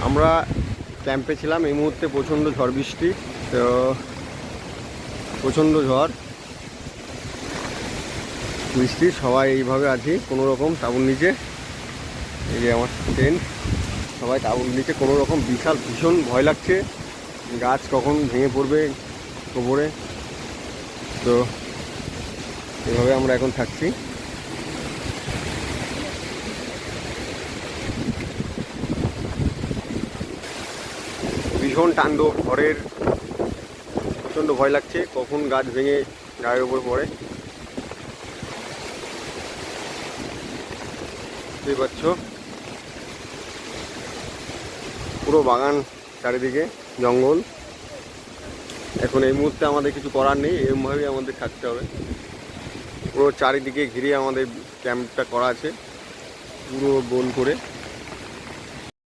আমরা ক্যাম্পে ছিলাম, এই মুহূর্তে প্রচণ্ড ঝড় বৃষ্টি, তো প্রচণ্ড ঝড় বৃষ্টি, সবাই এইভাবে আছি কোনো রকম তাঁবুর নিচে। এই যে আমার টেন্ট, সবাই তাঁবুর নিচে কোনো রকম। ভীষণ ভয় লাগছে, গাছ কখন ভেঙে পড়বে কোমরে, তো এভাবে আমরা এখন থাকছি। ভীষণ তাণ্ডব ঝড়ের, প্রচণ্ড ভয় লাগছে কখন গাছ ভেঙে গায়ের উপর পড়ে। বুঝতেই পারছো, পুরো বাগান, চারিদিকে জঙ্গল। এখন এই মুহূর্তে আমাদের কিছু করার নেই, এরমভাবেই আমাদের থাকতে হবে। পুরো চারিদিকে ঘিরে আমাদের ক্যাম্পটা করা আছে, পুরো গোল করে।